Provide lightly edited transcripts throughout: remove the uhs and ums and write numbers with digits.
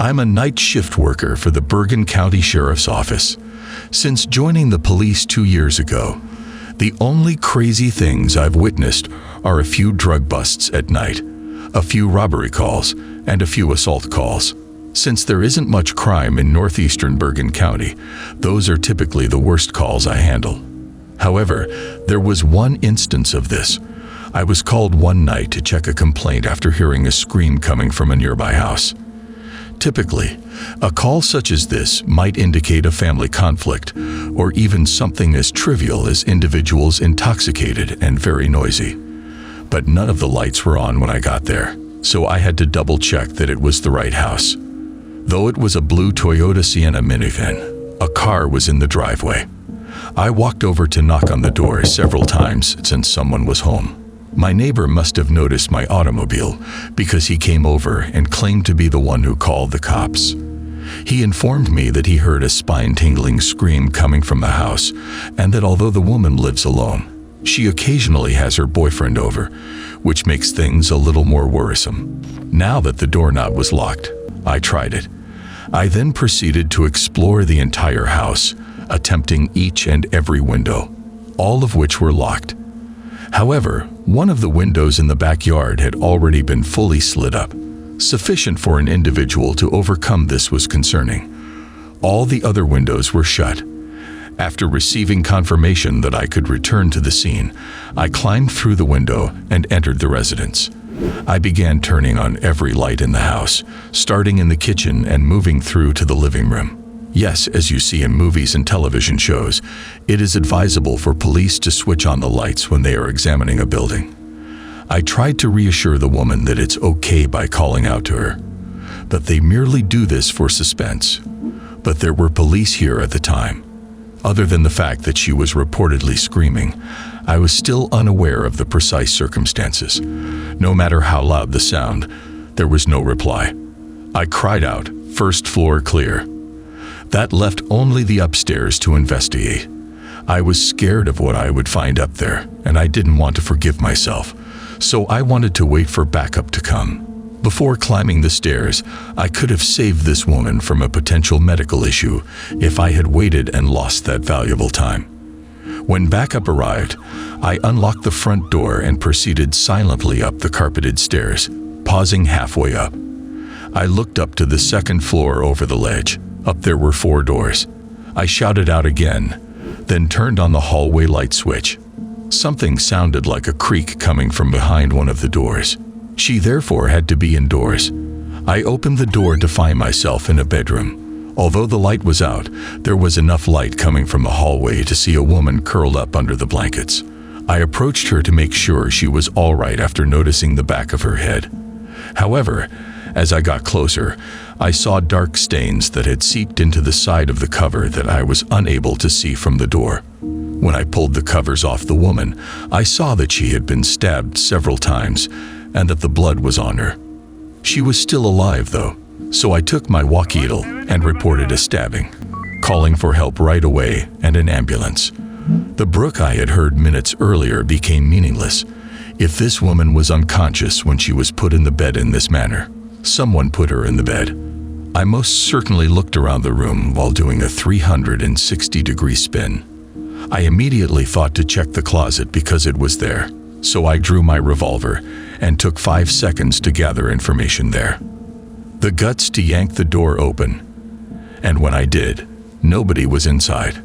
I'm a night shift worker for the Bergen County Sheriff's Office. Since joining the police 2 years ago, the only crazy things I've witnessed are a few drug busts at night, a few robbery calls, and a few assault calls. Since there isn't much crime in northeastern Bergen County, those are typically the worst calls I handle. However, there was one instance of this. I was called one night to check a complaint after hearing a scream coming from a nearby house. Typically, a call such as this might indicate a family conflict, or even something as trivial as individuals intoxicated and very noisy. But none of the lights were on when I got there, so I had to double-check that it was the right house. Though it was a blue Toyota Sienna minivan, a car was in the driveway. I walked over to knock on the door several times since someone was home. My neighbor must have noticed my automobile because he came over and claimed to be the one who called the cops. He informed me that he heard a spine-tingling scream coming from the house and that although the woman lives alone, she occasionally has her boyfriend over, which makes things a little more worrisome. Now that the doorknob was locked, I tried it. I then proceeded to explore the entire house, attempting each and every window, all of which were locked. However, one of the windows in the backyard had already been fully slid up. Sufficient for an individual to overcome this was concerning. All the other windows were shut. After receiving confirmation that I could return to the scene, I climbed through the window and entered the residence. I began turning on every light in the house, starting in the kitchen and moving through to the living room. Yes, as you see in movies and television shows, it is advisable for police to switch on the lights when they are examining a building. I tried to reassure the woman that it's okay by calling out to her, that they merely do this for suspense. But there were police here at the time. Other than the fact that she was reportedly screaming, I was still unaware of the precise circumstances. No matter how loud the sound, there was no reply. I cried out, "First floor clear." That left only the upstairs to investigate. I was scared of what I would find up there, and I didn't want to forgive myself, so I wanted to wait for backup to come. Before climbing the stairs, I could have saved this woman from a potential medical issue if I had waited and lost that valuable time. When backup arrived, I unlocked the front door and proceeded silently up the carpeted stairs, pausing halfway up. I looked up to the second floor over the ledge. Up there were 4 doors. I shouted out again, then turned on the hallway light switch. Something sounded like a creak coming from behind one of the doors. She therefore had to be indoors. I opened the door to find myself in a bedroom. Although the light was out, there was enough light coming from the hallway to see a woman curled up under the blankets. I approached her to make sure she was all right after noticing the back of her head. However, as I got closer, I saw dark stains that had seeped into the side of the cover that I was unable to see from the door. When I pulled the covers off the woman, I saw that she had been stabbed several times and that the blood was on her. She was still alive though, so I took my walkie-talkie and reported a stabbing, calling for help right away and an ambulance. The brook I had heard minutes earlier became meaningless. If this woman was unconscious when she was put in the bed in this manner, someone put her in the bed. I most certainly looked around the room while doing a 360-degree spin. I immediately thought to check the closet because it was there, so I drew my revolver and took 5 seconds to gather information there. The guts to yank the door open, and when I did, nobody was inside.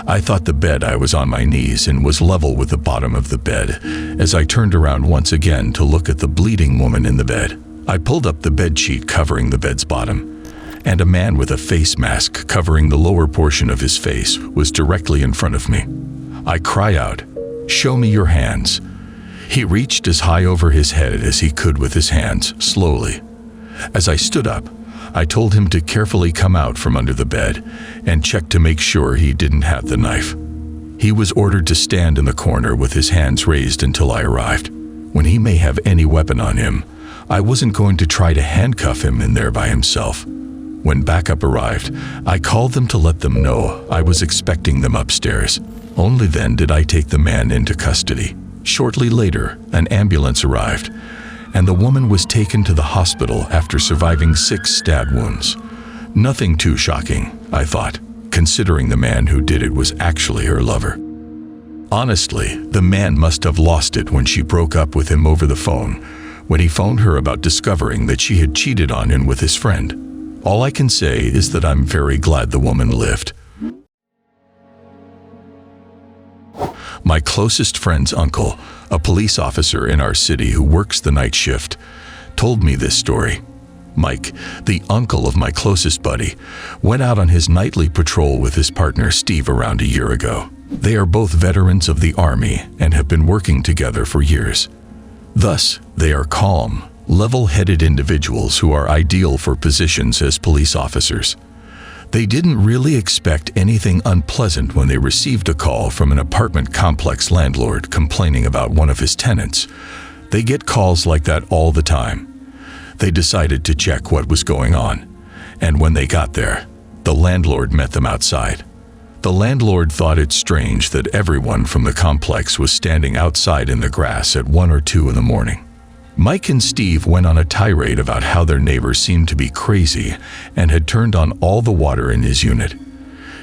I thought the bed I was on my knees and was level with the bottom of the bed as I turned around once again to look at the bleeding woman in the bed. I pulled up the bed sheet covering the bed's bottom, and a man with a face mask covering the lower portion of his face was directly in front of me. I cried out, "Show me your hands." He reached as high over his head as he could with his hands, slowly. As I stood up, I told him to carefully come out from under the bed and check to make sure he didn't have the knife. He was ordered to stand in the corner with his hands raised until I arrived. When he may have any weapon on him, I wasn't going to try to handcuff him in there by himself. When backup arrived, I called them to let them know I was expecting them upstairs. Only then did I take the man into custody. Shortly later, an ambulance arrived, and the woman was taken to the hospital after surviving 6 stab wounds. Nothing too shocking, I thought, considering the man who did it was actually her lover. Honestly, the man must have lost it when she broke up with him over the phone, when he phoned her about discovering that she had cheated on him with his friend. All I can say is that I'm very glad the woman lived. My closest friend's uncle, a police officer in our city who works the night shift, told me this story. Mike, the uncle of my closest buddy, went out on his nightly patrol with his partner Steve around a year ago. They are both veterans of the Army and have been working together for years. Thus, they are calm, level-headed individuals who are ideal for positions as police officers. They didn't really expect anything unpleasant when they received a call from an apartment complex landlord complaining about one of his tenants. They get calls like that all the time. They decided to check what was going on, and when they got there, the landlord met them outside. The landlord thought it strange that everyone from the complex was standing outside in the grass at 1 or 2 in the morning. Mike and Steve went on a tirade about how their neighbor seemed to be crazy and had turned on all the water in his unit.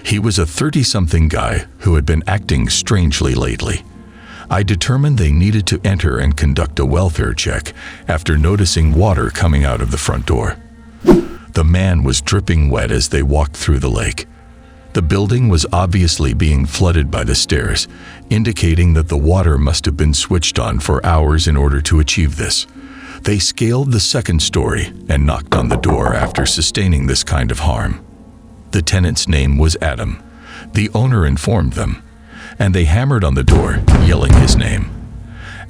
He was a 30-something guy who had been acting strangely lately. I determined they needed to enter and conduct a welfare check after noticing water coming out of the front door. The man was dripping wet as they walked through the lake. The building was obviously being flooded by the stairs, indicating that the water must have been switched on for hours in order to achieve this. They scaled the 2nd story and knocked on the door after sustaining this kind of harm. The tenant's name was Adam. The owner informed them, and they hammered on the door, yelling his name.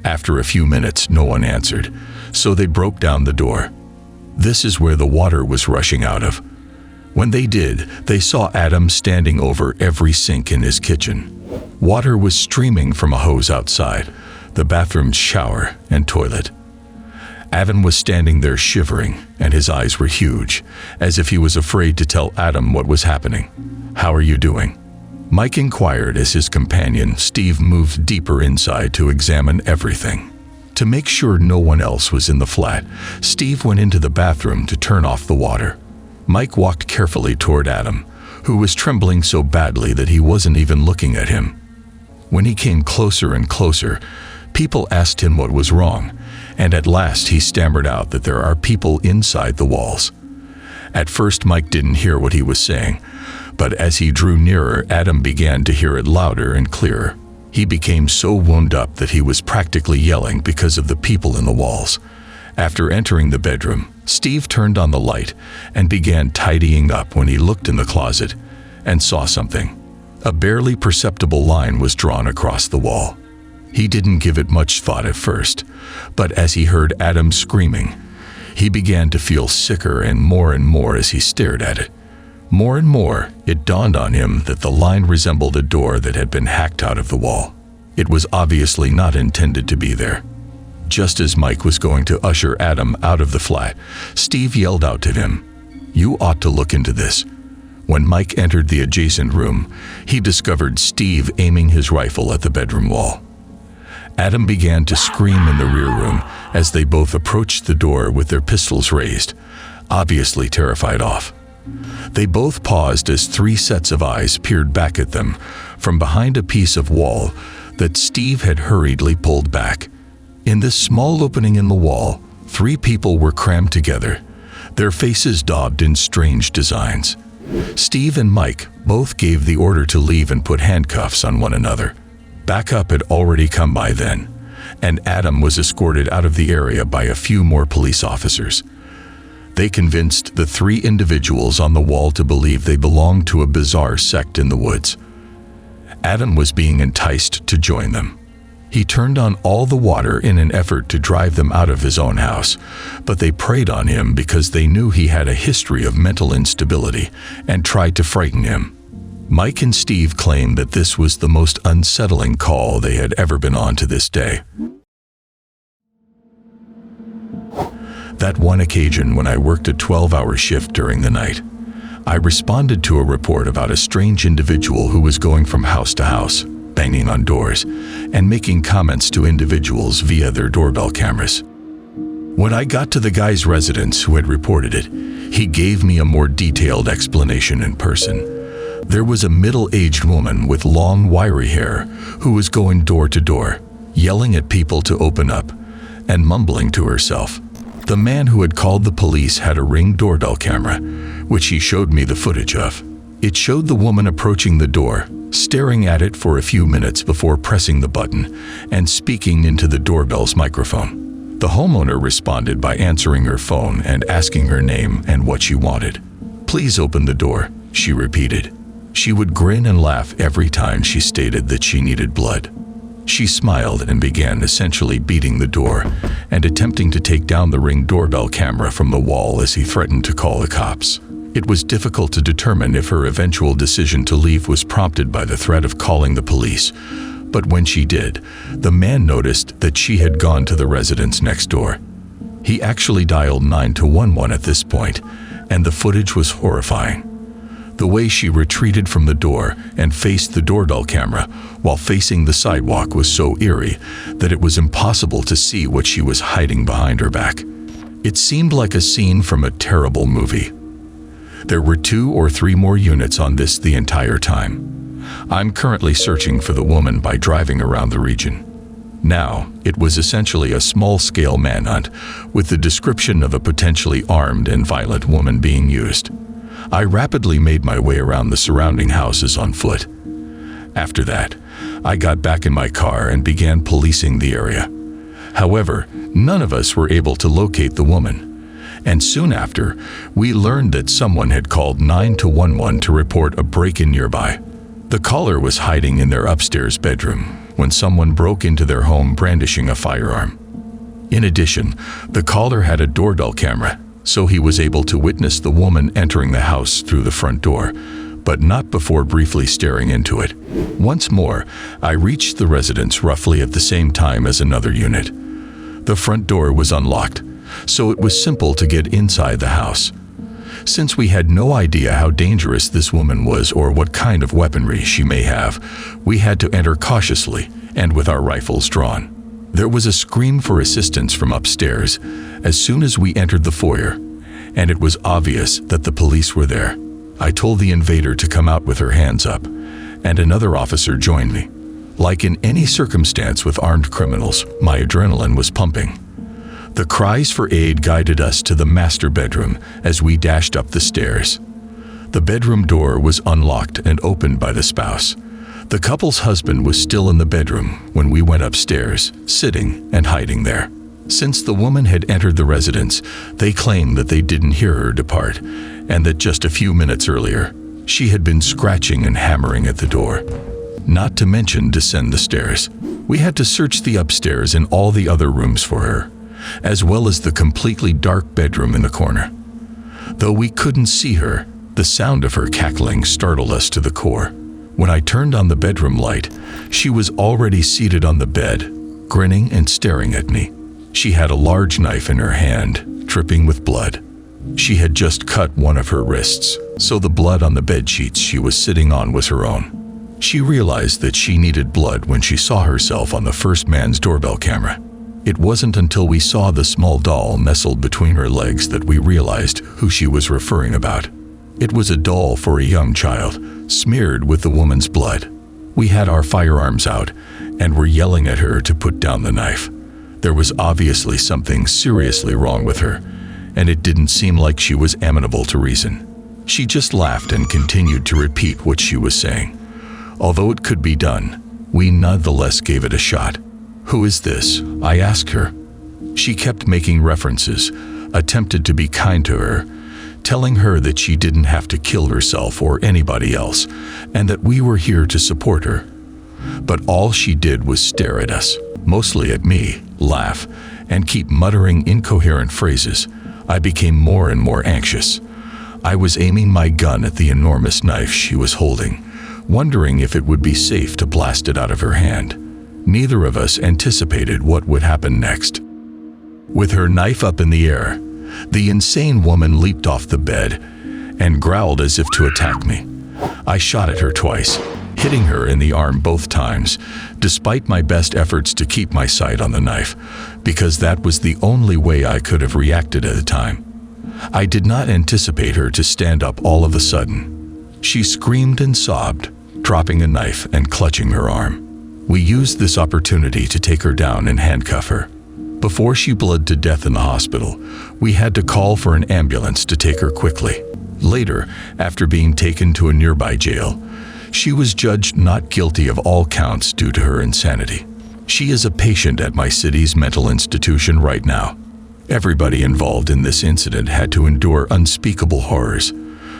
After a few minutes, no one answered, so they broke down the door. This is where the water was rushing out of. When they did, they saw Adam standing over every sink in his kitchen. Water was streaming from a hose outside, the bathroom's shower and toilet. Adam was standing there shivering, and his eyes were huge, as if he was afraid to tell Adam what was happening. "How are you doing?" Mike inquired as his companion, Steve, moved deeper inside to examine everything. To make sure no one else was in the flat, Steve went into the bathroom to turn off the water. Mike walked carefully toward Adam, who was trembling so badly that he wasn't even looking at him. When he came closer and closer, people asked him what was wrong, and at last he stammered out that there are people inside the walls. At first, Mike didn't hear what he was saying, but as he drew nearer, Adam began to hear it louder and clearer. He became so wound up that he was practically yelling because of the people in the walls. After entering the bedroom, Steve turned on the light and began tidying up when he looked in the closet and saw something. A barely perceptible line was drawn across the wall. He didn't give it much thought at first, but as he heard Adam screaming, he began to feel sicker and more as he stared at it. More and more, it dawned on him that the line resembled a door that had been hacked out of the wall. It was obviously not intended to be there. Just as Mike was going to usher Adam out of the flat, Steve yelled out to him, "You ought to look into this." When Mike entered the adjacent room, he discovered Steve aiming his rifle at the bedroom wall. Adam began to scream in the rear room as they both approached the door with their pistols raised, obviously terrified off. They both paused as 3 sets of eyes peered back at them from behind a piece of wall that Steve had hurriedly pulled back. In this small opening in the wall, 3 people were crammed together, their faces daubed in strange designs. Steve and Mike both gave the order to leave and put handcuffs on one another. Backup had already come by then, and Adam was escorted out of the area by a few more police officers. They convinced the 3 individuals on the wall to believe they belonged to a bizarre sect in the woods. Adam was being enticed to join them. He turned on all the water in an effort to drive them out of his own house, but they preyed on him because they knew he had a history of mental instability and tried to frighten him. Mike and Steve claimed that this was the most unsettling call they had ever been on to this day. That one occasion when I worked a 12-hour shift during the night, I responded to a report about a strange individual who was going from house to house, banging on doors, and making comments to individuals via their doorbell cameras. When I got to the guy's residence who had reported it, he gave me a more detailed explanation in person. There was a middle-aged woman with long, wiry hair who was going door to door, yelling at people to open up and mumbling to herself. The man who had called the police had a Ring doorbell camera, which he showed me the footage of. It showed the woman approaching the door, staring at it for a few minutes before pressing the button and speaking into the doorbell's microphone. The homeowner responded by answering her phone and asking her name and what she wanted. "Please open the door," she repeated. She would grin and laugh every time she stated that she needed blood. She smiled and began essentially beating the door and attempting to take down the Ring doorbell camera from the wall as he threatened to call the cops. It was difficult to determine if her eventual decision to leave was prompted by the threat of calling the police, but when she did, the man noticed that she had gone to the residence next door. He actually dialed 911 at this point, and the footage was horrifying. The way she retreated from the door and faced the doorbell camera while facing the sidewalk was so eerie that it was impossible to see what she was hiding behind her back. It seemed like a scene from a terrible movie. There were 2 or 3 more units on this the entire time. I'm currently searching for the woman by driving around the region. Now, it was essentially a small-scale manhunt with the description of a potentially armed and violent woman being used. I rapidly made my way around the surrounding houses on foot. After that, I got back in my car and began policing the area. However, none of us were able to locate the woman. And soon after, we learned that someone had called 911 to report a break-in nearby. The caller was hiding in their upstairs bedroom when someone broke into their home brandishing a firearm. In addition, the caller had a doorbell camera, so he was able to witness the woman entering the house through the front door, but not before briefly staring into it. Once more, I reached the residence roughly at the same time as another unit. The front door was unlocked, so it was simple to get inside the house. Since we had no idea how dangerous this woman was or what kind of weaponry she may have, we had to enter cautiously and with our rifles drawn. There was a scream for assistance from upstairs as soon as we entered the foyer, and it was obvious that the police were there. I told the invader to come out with her hands up, and another officer joined me. Like in any circumstance with armed criminals, my adrenaline was pumping. The cries for aid guided us to the master bedroom as we dashed up the stairs. The bedroom door was unlocked and opened by the spouse. The couple's husband was still in the bedroom when we went upstairs, sitting and hiding there. Since the woman had entered the residence, they claimed that they didn't hear her depart, and that just a few minutes earlier, she had been scratching and hammering at the door. Not to mention descend the stairs. We had to search the upstairs and all the other rooms for her, as well as the completely dark bedroom in the corner. Though we couldn't see her, the sound of her cackling startled us to the core. When I turned on the bedroom light, she was already seated on the bed, grinning and staring at me. She had a large knife in her hand, dripping with blood. She had just cut one of her wrists, so the blood on the bedsheets she was sitting on was her own. She realized that she needed blood when she saw herself on the first man's doorbell camera. It wasn't until we saw the small doll nestled between her legs that we realized who she was referring about. It was a doll for a young child, smeared with the woman's blood. We had our firearms out and were yelling at her to put down the knife. There was obviously something seriously wrong with her, and it didn't seem like she was amenable to reason. She just laughed and continued to repeat what she was saying. Although it could be done, we nonetheless gave it a shot. "Who is this?" I asked her. She kept making references, attempted to be kind to her, telling her that she didn't have to kill herself or anybody else, and that we were here to support her. But all she did was stare at us, mostly at me, laugh, and keep muttering incoherent phrases. I became more and more anxious. I was aiming my gun at the enormous knife she was holding, wondering if it would be safe to blast it out of her hand. Neither of us anticipated what would happen next. With her knife up in the air, the insane woman leaped off the bed and growled as if to attack me. I shot at her twice, hitting her in the arm both times, despite my best efforts to keep my sight on the knife, because that was the only way I could have reacted at the time. I did not anticipate her to stand up all of a sudden. She screamed and sobbed, dropping a knife and clutching her arm. We used this opportunity to take her down and handcuff her. Before she bled to death in the hospital, we had to call for an ambulance to take her quickly. Later, after being taken to a nearby jail, she was judged not guilty of all counts due to her insanity. She is a patient at my city's mental institution right now. Everybody involved in this incident had to endure unspeakable horrors,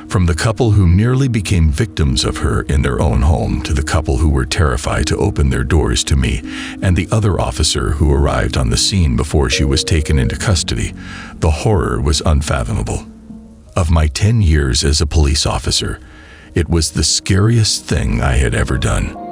from the couple who nearly became victims of her in their own home to the couple who were terrified to open their doors to me and the other officer who arrived on the scene before she was taken into custody. The horror was unfathomable. Of my 10 years as a police officer, it was the scariest thing I had ever done.